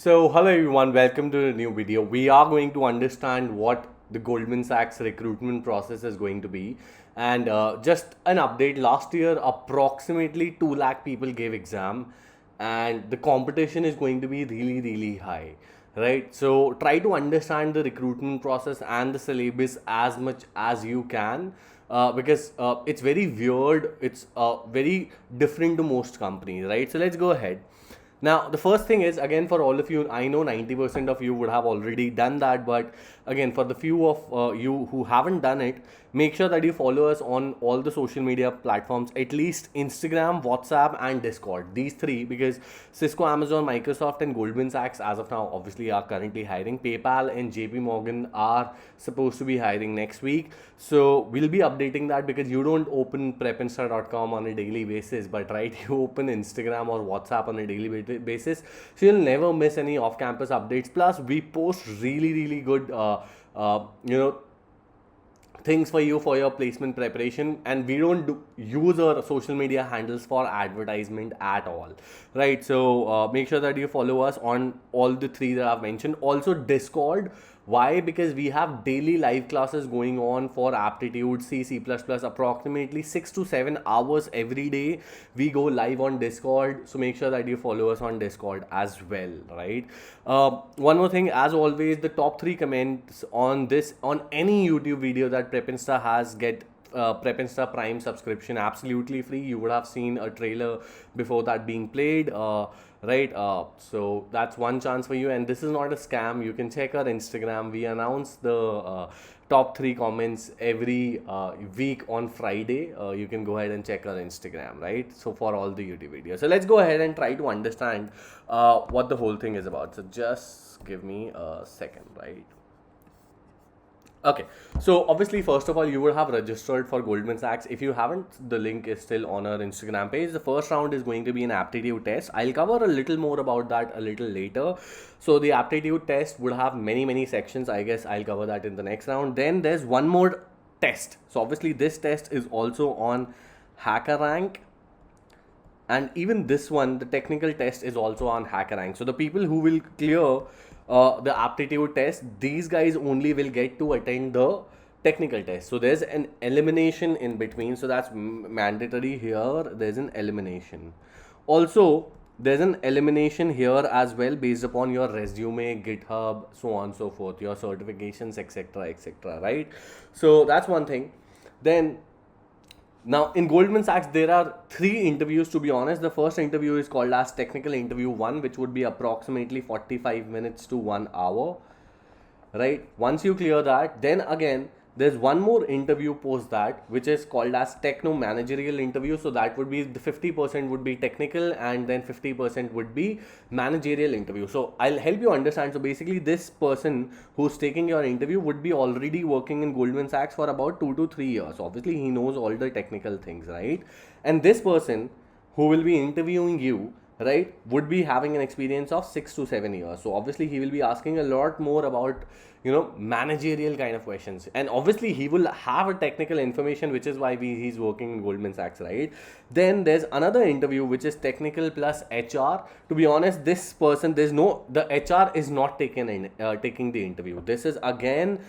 So, hello everyone, welcome to a new video. We are going to understand what the Goldman Sachs recruitment process is going to be. And just an update, last year approximately 2 lakh people gave exam and the competition is going to be really high, right? So, try to understand the recruitment process and the syllabus as much as you can. Because it's very weird, it's very different to most companies, right? So let's go ahead. Now, the first thing is, again, for all of you, I know 90% of you would have already done that, but again, for the few of you who haven't done it, make sure that you follow us on all the social media platforms, at least Instagram, WhatsApp, and Discord. These three, because Cisco, Amazon, Microsoft, and Goldman Sachs, as of now, obviously are currently hiring. PayPal and JP Morgan are supposed to be hiring next week. So, we'll be updating that because you don't open PrepInsta.com on a daily basis, but right, you open Instagram or WhatsApp on a daily basis, so you'll never miss any off-campus updates. Plus, we post really good, things for you for your placement preparation, and we don't use our social media handles for advertisement at all, right? So make sure that you follow us on all the three that I've mentioned. Also Discord. Why? Because we have daily live classes going on for Aptitude, C++, approximately 6 to 7 hours every day. We go live on Discord, so make sure that you follow us on Discord as well, right? One more thing, as always, the top 3 comments on any YouTube video that PrepInsta has get PrepInsta Prime subscription absolutely free. You would have seen a trailer before that being played, right? So that's one chance for you, and this is not a scam. You can check our Instagram. We announce the top 3 comments every week on Friday. You can go ahead and check our Instagram, right? So for all the YouTube videos. So let's go ahead and try to understand what the whole thing is about. So just give me a second, right? Okay, so obviously, first of all, you would have registered for Goldman Sachs. If you haven't, the link is still on our Instagram page. The first round is going to be an aptitude test. I'll cover a little more about that a little later. So the aptitude test would have many sections. I guess I'll cover that in the next round. Then there's one more test. So obviously, this test is also on HackerRank. And even this one, the technical test, is also on HackerRank. So the people who will clear the aptitude test, these guys only will get to attend the technical test. So there's an elimination in between. So that's mandatory here. There's an elimination. Also, there's an elimination here as well based upon your resume, GitHub, so on and so forth, your certifications, etc., right? So that's one thing. Then now, in Goldman Sachs, there are 3 interviews, to be honest. The first interview is called as Technical Interview 1, which would be approximately 45 minutes to 1 hour, right? Once you clear that, then again, there's one more interview post that, which is called as Techno Managerial Interview. So that would be the 50% would be technical and then 50% would be managerial interview. So I'll help you understand. So basically, this person who's taking your interview would be already working in Goldman Sachs for about 2 to 3 years. Obviously, he knows all the technical things, right? And this person who will be interviewing you, right, would be having an experience of 6 to 7 years. So obviously he will be asking a lot more about, managerial kind of questions, and obviously he will have a technical information, which is why he's working in Goldman Sachs, right? Then there's another interview which is technical plus HR. To be honest, this person, the HR is not taking the interview. This is again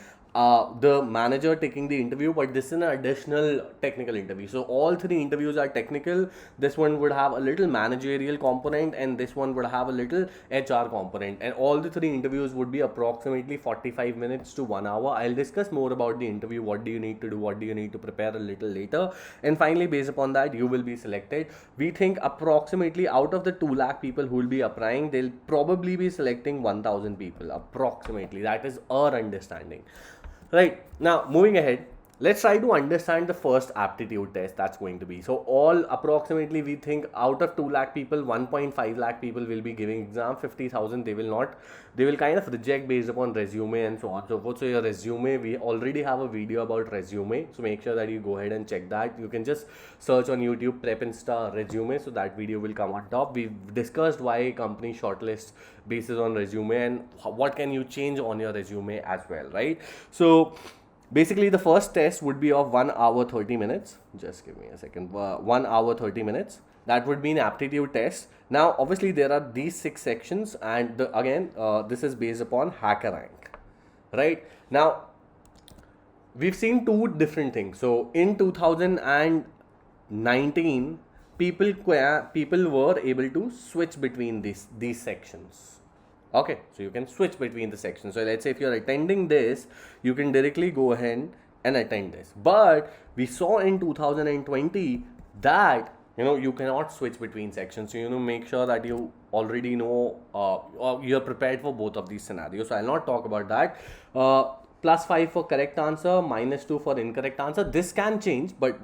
the manager taking the interview, but this is an additional technical interview. So all 3 interviews are technical. This one would have a little managerial component, and this one would have a little HR component, and all the 3 interviews would be approximately 45 minutes to 1 hour. I'll discuss more about the interview, what do you need to do, what do you need to prepare, a little later, and finally based upon that you will be selected. We think approximately out of the 2 lakh people who will be applying, they'll probably be selecting 1000 people approximately. That is our understanding. Right, now moving ahead, let's try to understand the first aptitude test that's going to be. So all approximately, we think out of 2 lakh people, 1.5 lakh people will be giving exam. 50,000 they will not. They will kind of reject based upon resume and so on and so forth. So your resume, we already have a video about resume, so make sure that you go ahead and check that. You can just search on YouTube PrepInsta resume, so that video will come on top. We've discussed why company shortlist basis on resume and what can you change on your resume as well, right? So basically, the first test would be of 1 hour 30 minutes. Just give me a second. 1 hour 30 minutes. that would be an aptitude test. Now, obviously, there are these 6 sections, and this is based upon hacker rank, right? Now, we've seen two different things. So, in 2019, people were able to switch between these sections. Okay, so you can switch between the sections. So let's say if you're attending this, you can directly go ahead and attend this. But we saw in 2020 that you cannot switch between sections. So make sure that you already know or you're prepared for both of these scenarios. So I'll not talk about that. +5 for correct answer, -2 for incorrect answer. This can change, but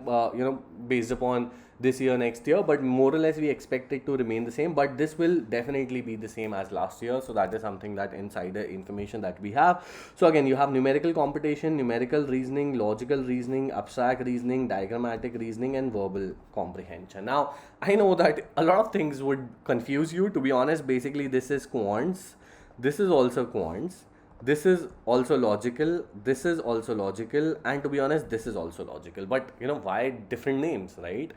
based upon this year, next year, but more or less we expect it to remain the same, but this will definitely be the same as last year. So that is something, that insider information that we have. So again, you have numerical computation, numerical reasoning, logical reasoning, abstract reasoning, diagrammatic reasoning, and verbal comprehension. Now, I know that a lot of things would confuse you. To be honest, basically this is quants, this is also quants, this is also logical, this is also logical, and to be honest, this is also logical. But why different names, right?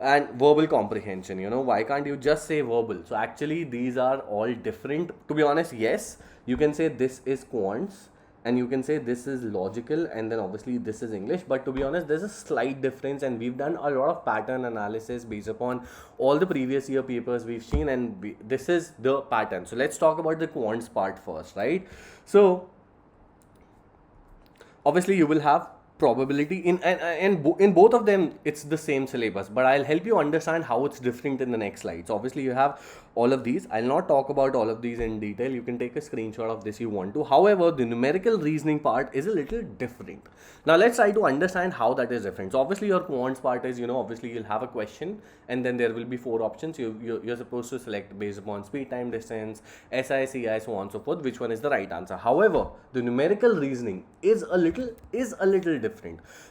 And verbal comprehension, why can't you just say verbal? So actually these are all different. To be honest, yes, you can say this is quants, and you can say this is logical, and then obviously this is English. But to be honest, there's a slight difference, and we've done a lot of pattern analysis based upon all the previous year papers we've seen, and this is the pattern. So let's talk about the quants part first, right? So obviously you will have probability in both of them. It's the same syllabus, but I'll help you understand how it's different in the next slide. So obviously you have all of these. I'll not talk about all of these in detail. You can take a screenshot of this you want to. However, the numerical reasoning part is a little different. Now let's try to understand how that is different. So obviously your quants part is, obviously you'll have a question, and then there will be 4 options. You're supposed to select based upon speed, time, distance, SI, CI, so on and so forth, which one is the right answer. However, the numerical reasoning is a little different.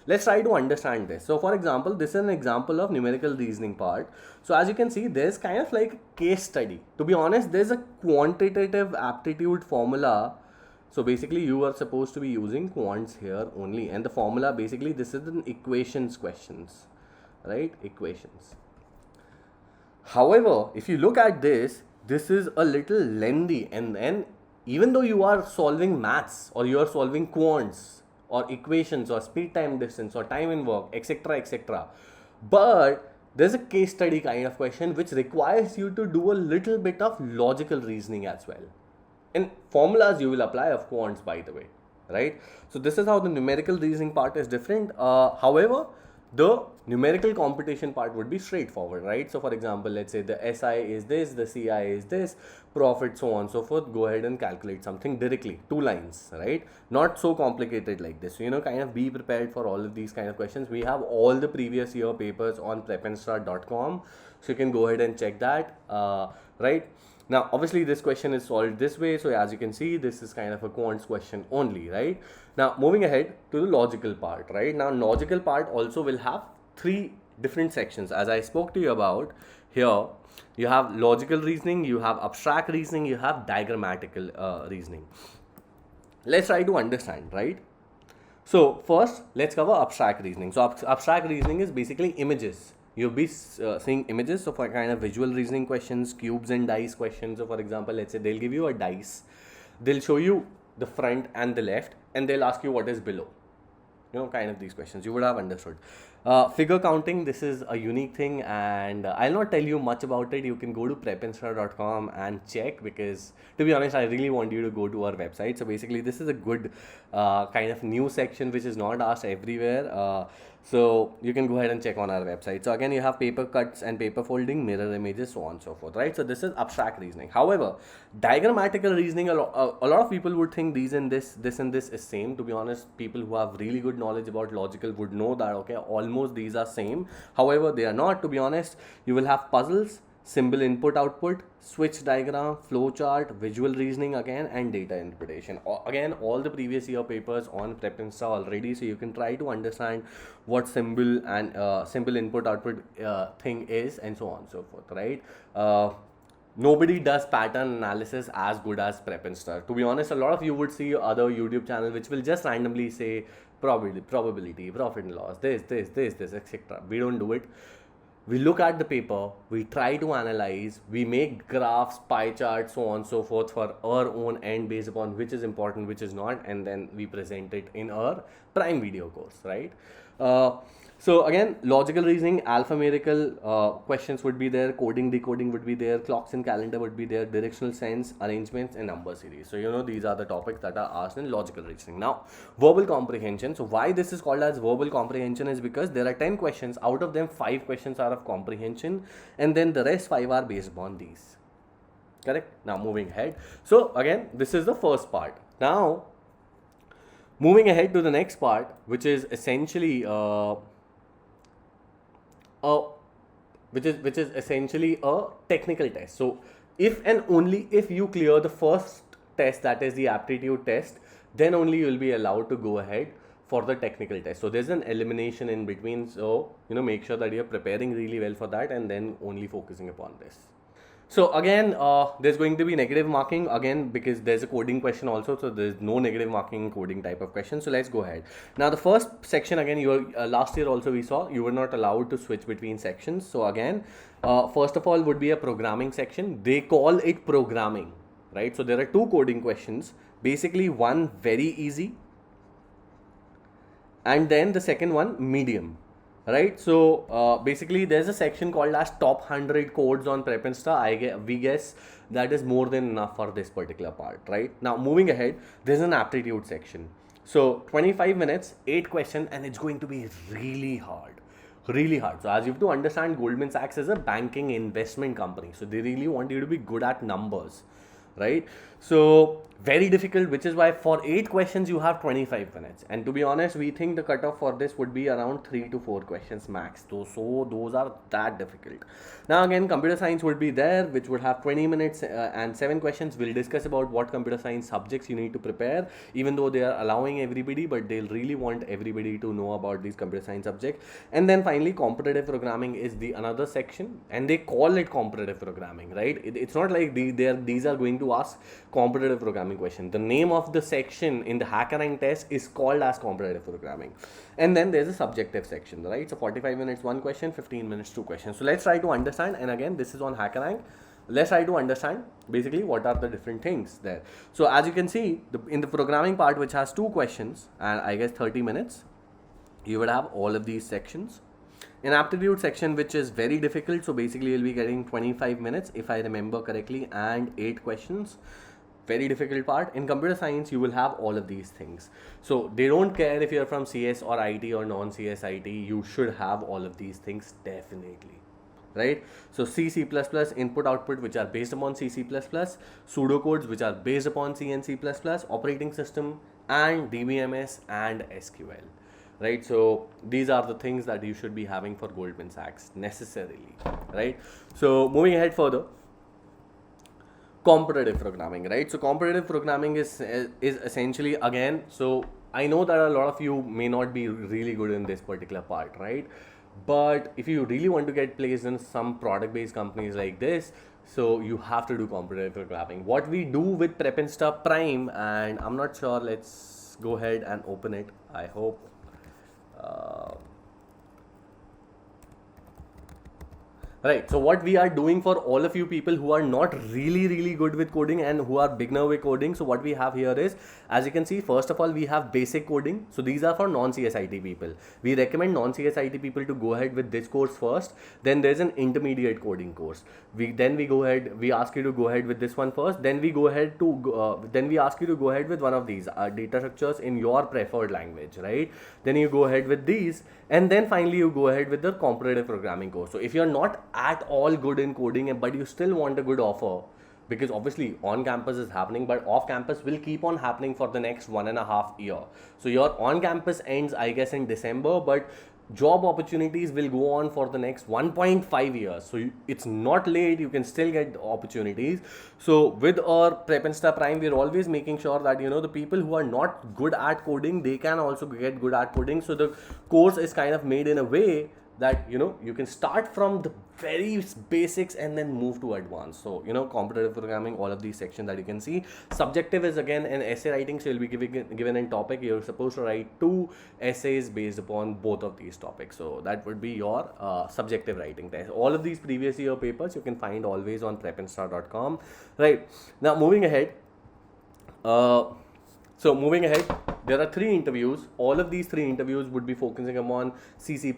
Let's try to understand this. So for example, this is an example of numerical reasoning part. So as you can see, there's kind of like a case study. To be honest, there's a quantitative aptitude formula. So basically you are supposed to be using quants here only, and the formula, basically this is an equations questions, right? Equations. However, if you look at this is a little lengthy, and then even though you are solving maths, or you are solving quants or equations or speed, time, distance, or time in work, etc., but there's a case study kind of question which requires you to do a little bit of logical reasoning as well. And formulas you will apply of quants, by the way, right? So this is how the numerical reasoning part is different. However, the numerical computation part would be straightforward, right? So for example, let's say the SI is this, the CI is this, profit, so on and so forth. Go ahead and calculate something directly, 2 lines, right? Not so complicated like this. So kind of be prepared for all of these kind of questions. We have all the previous year papers on PrepInsta.com, so you can go ahead and check that, right? Now, obviously, this question is solved this way. So as you can see, this is kind of a quants question only, right? Now, moving ahead to the logical part, right? Now, logical part also will have 3 different sections. As I spoke to you about here, you have logical reasoning, you have abstract reasoning, you have diagrammatical reasoning. Let's try to understand, right? So first, let's cover abstract reasoning. So abstract reasoning is basically images. You'll be seeing images. So for kind of visual reasoning questions, cubes and dice questions. So for example, let's say they'll give you a dice. They'll show you the front and the left, and they'll ask you what is below. Kind of these questions you would have understood. Figure counting, this is a unique thing, and I'll not tell you much about it. You can go to PrepInsta.com and check, because to be honest, I really want you to go to our website. So basically this is a good kind of new section which is not asked everywhere. So you can go ahead and check on our website. So again, you have paper cuts and paper folding, mirror images, so on and so forth, right? So this is abstract reasoning. However, diagrammatical reasoning, a lot of people would think these and this and this is same. To be honest, people who have really good knowledge about logical would know that, okay, almost these are same. However, they are not. To be honest, you will have puzzles, symbol input output, switch diagram, flow chart, visual reasoning again, and data interpretation. Again, all the previous year papers on PrepInsta already, so you can try to understand what symbol and symbol input output thing is, and so on and so forth, right? Nobody does pattern analysis as good as PrepInsta. To be honest, a lot of you would see other YouTube channels which will just randomly say probability, profit and loss, this, etc. We don't do it. we look at the paper, we try to analyze, we make graphs, pie charts, so on and so forth for our own end based upon which is important, which is not, and then we present it in our Prime video course, right? So again, logical reasoning, alphanumerical questions would be there, coding, decoding would be there, clocks and calendar would be there, directional sense, arrangements, and number series. So these are the topics that are asked in logical reasoning. Now, verbal comprehension. So why this is called as verbal comprehension is because there are 10 questions. Out of them, 5 questions are of comprehension, and then the rest 5 are based upon these. Correct? Now moving ahead. So again, this is the first part. Now, moving ahead to the next part, which is essentially which is essentially a technical test. So if and only if you clear the first test, that is the aptitude test, then only you will be allowed to go ahead for the technical test. So there's an elimination in between. So make sure that you're preparing really well for that and then only focusing upon this. So again, there's going to be negative marking again because there's a coding question also. So there's no negative marking coding type of question. So let's go ahead. Now the first section again, last year also we saw you were not allowed to switch between sections. So again, first of all would be a programming section. They call it programming, right? So there are 2 coding questions. Basically one very easy, and then the second one medium. Right, so basically there's a section called as top 100 codes on PrepInsta. We guess that is more than enough for this particular part, right? Now moving ahead, there's an aptitude section. So 25 minutes, 8 questions, and it's going to be really hard. So as you have to understand, Goldman Sachs is a banking investment company. So they really want you to be good at numbers, right? So very difficult, which is why for 8 questions you have 25 minutes, and to be honest, we think the cutoff for this would be around 3 to 4 questions max. So those are that difficult. Now again, computer science would be there, which would have 20 minutes and 7 questions. We'll discuss about what computer science subjects you need to prepare, even though they are allowing everybody, but they'll really want everybody to know about these computer science subjects. And then finally, competitive programming is the another section, and they call it competitive programming, right? It's not like these are going to ask competitive programming question. The name of the section in the HackerRank test is called as competitive programming. And then there's a subjective section, right? So 45 minutes 1 question, 15 minutes 2 questions. So let's try to understand, and again this is on HackerRank. Let's try to understand basically what are the different things there. So as you can see, in the programming part, which has 2 questions and I guess 30 minutes, you would have all of these sections. In aptitude section, which is very difficult, so basically you'll be getting 25 minutes if I remember correctly, and 8 questions. Very difficult part. In computer science, you will have all of these things. So they don't care if you're from CS or IT or non-CS IT, you should have all of these things definitely, right? So C, C++, input output, which are based upon C, C++, pseudocodes, which are based upon C and C++, operating system, and DBMS and SQL. Right, so these are the things that you should be having for Goldman Sachs necessarily, right? So moving ahead further, competitive programming, right? So competitive programming is essentially, again, so I know that a lot of you may not be really good in this particular part, right? But if you really want to get placed in some product-based companies like this, so you have to do competitive programming. What we do with PrepInsta Prime, and I'm not sure, let's go ahead and open it. I hope. Right, so what we are doing for all of you people who are not really good with coding and who are beginner with coding, so what we have here is, as you can see, first of all we have basic coding. So these are for non-CSIT people. We recommend non-CSIT people to go ahead with this course first. Then there's an intermediate coding course. We ask you to go ahead with this one first. Then we ask you to go ahead with one of these data structures in your preferred language, right? Then you go ahead with these, and then finally you go ahead with the competitive programming course. So if you're not at all good in coding but you still want a good offer, because obviously on campus is happening, but off campus will keep on happening for the next 1.5 years. So your on campus ends, I guess, in December, but job opportunities will go on for the next 1.5 years. So it's not late, you can still get opportunities. So with our PrepInsta Prime, we're always making sure that the people who are not good at coding, they can also get good at coding. So the course is kind of made in a way that you can start from the very basics and then move to advanced. So competitive programming, all of these sections that you can see. Subjective is again an essay writing, so you'll be given a topic. You're supposed to write 2 essays based upon both of these topics. So that would be your subjective writing test. All of these previous year papers you can find always on prepinsta.com. Right, now moving ahead. There are 3 interviews. All of these 3 interviews would be focusing upon C, C++,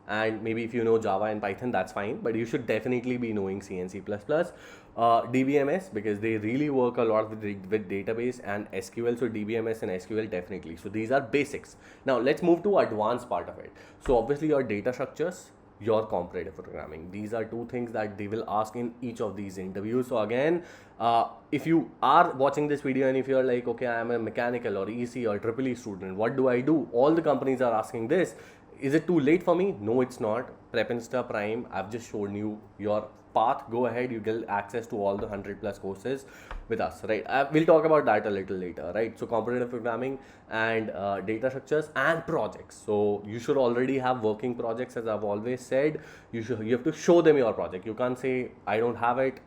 and maybe if you know Java and Python, that's fine. But you should definitely be knowing C and C++. DBMS, because they really work a lot with database and SQL. So DBMS and SQL definitely. So these are basics. Now let's move to advanced part of it. So obviously your data structures, your competitive programming. These are 2 things that they will ask in each of these interviews. So again, if you are watching this video and if you're like, okay, I am a mechanical or EC or EEE student, what do I do? All the companies are asking this. Is it too late for me? No, it's not. PrepInsta Prime, I've just shown you your path. Go ahead, you get access to all the 100+ courses with us, right? We'll talk about that a little later, right? So competitive programming and data structures and projects. So you should already have working projects. As I've always said, you have to show them your project. You can't say I don't have it,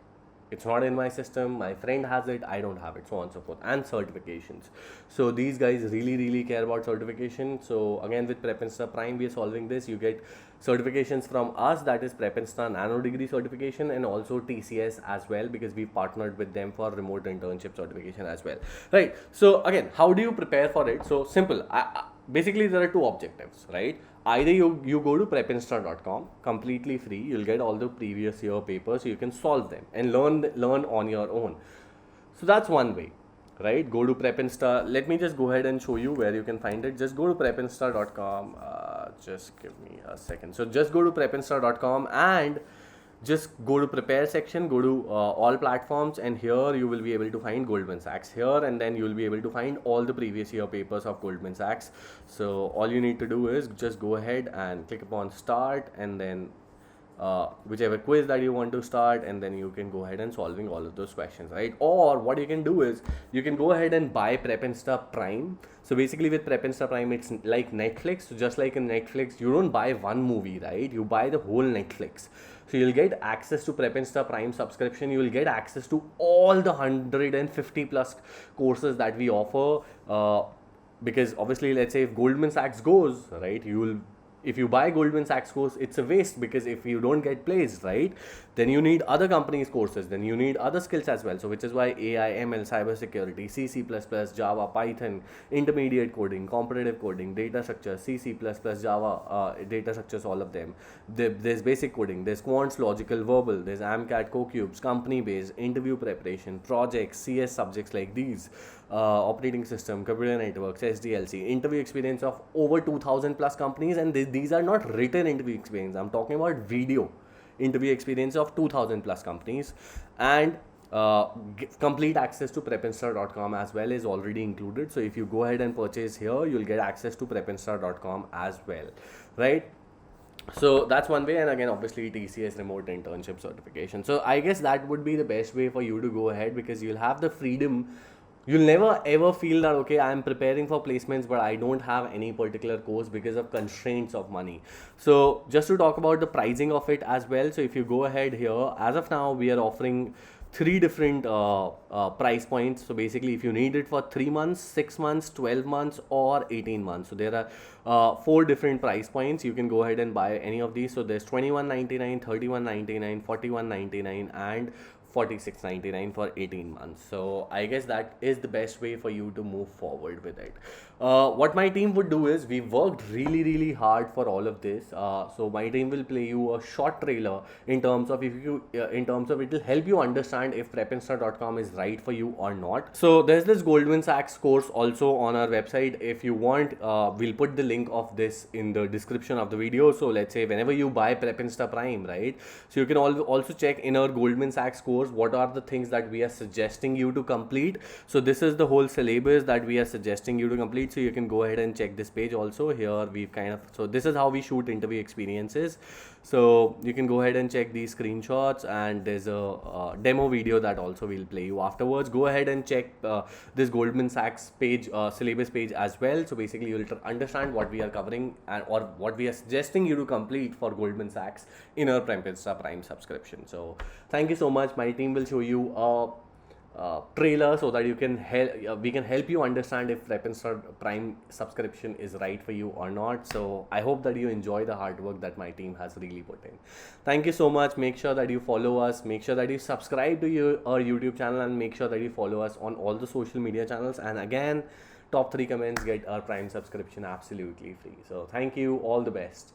it's not in my system, my friend has it, I don't have it, so on and so forth. And certifications. So these guys really care about certification. So again, with PrepInsta Prime, we are solving this. You get certifications from us, that is PrepInsta Nano Degree certification, and also TCS as well, because we've partnered with them for remote internship certification as well, right? So again, how do you prepare for it? So simple. Basically there are 2 objectives, right? Either you go to prepinsta.com, completely free. You'll get all the previous year papers, so you can solve them and learn on your own. So that's one way, right? Go to PrepInsta. Let me just go ahead and show you where you can find it. Just go to prepinsta.com. Just give me a second. So just go to prepinsta.com and just go to prepare section, go to all platforms, and here you will be able to find Goldman Sachs here, and then you will be able to find all the previous year papers of Goldman Sachs. So all you need to do is just go ahead and click upon start, and then whichever quiz that you want to start, and then you can go ahead and solving all of those questions, right? Or what you can do is you can go ahead and buy PrepInsta Prime. So basically with PrepInsta Prime, it's like Netflix. So just like in Netflix, you don't buy one movie, right? You buy the whole Netflix. So you'll get access to PrepInsta Prime subscription. You will get access to all the 150+ courses that we offer. Because obviously, let's say if Goldman Sachs goes, right, if you buy Goldman Sachs course, it's a waste, because if you don't get placed, right, then you need other companies' courses, then you need other skills as well. So which is why AI, ML, cybersecurity, C, C++, Java, Python, intermediate coding, competitive coding, data structures, C, C++, Java, data structures, all of them. There's basic coding, there's quants, logical, verbal, there's AMCAT, CoCubes, company-based, interview preparation, projects, CS subjects like these, operating system, computer networks, SDLC, interview experience of over 2,000+ companies, and these are not written interview experience. I'm talking about video interview experience of 2,000+ companies, and complete access to prepinsta.com as well is already included. So if you go ahead and purchase here, you'll get access to prepinsta.com as well, right? So that's one way. And again, obviously TCS remote internship certification. So I guess that would be the best way for you to go ahead, because you'll have the freedom. You'll never ever feel that, okay, I'm preparing for placements, but I don't have any particular course because of constraints of money. So just to talk about the pricing of it as well. So if you go ahead here, as of now, we are offering 3 different price points. So basically, if you need it for 3 months, 6 months, 12 months, or 18 months. So there are 4 different price points. You can go ahead and buy any of these. So there's $21.99, $31.99, $41.99, and $46.99 for 18 months. So I guess that is the best way for you to move forward with it. What my team would do is, we worked really hard for all of this. So my team will play you a short trailer in terms of it will help you understand if prepinsta.com is right for you or not. So there's this Goldman Sachs course also on our website. If you want, we'll put the link of this in the description of the video. So let's say whenever you buy PrepInsta Prime, right, so you can also check in our Goldman Sachs course. course, what are the things that we are suggesting you to complete. So this is the whole syllabus that we are suggesting you to complete. So you can go ahead and check this page also. Here we've so this is how we shoot interview experiences. So you can go ahead and check these screenshots, and there's a demo video that also we'll play you afterwards. Go ahead and check this Goldman Sachs page, syllabus page as well. So basically you'll understand what we are covering or what we are suggesting you to complete for Goldman Sachs in our PrepInsta Prime subscription. So thank you so much. My team will show you a trailer so that you can we can help you understand if PrepInsta Prime subscription is right for you or not. So I hope that you enjoy the hard work that my team has really put in. Thank you so much. Make sure that you follow us, make sure that you subscribe to our YouTube channel, and make sure that you follow us on all the social media channels. And again, top 3 comments get our Prime subscription absolutely free. So thank you, all the best.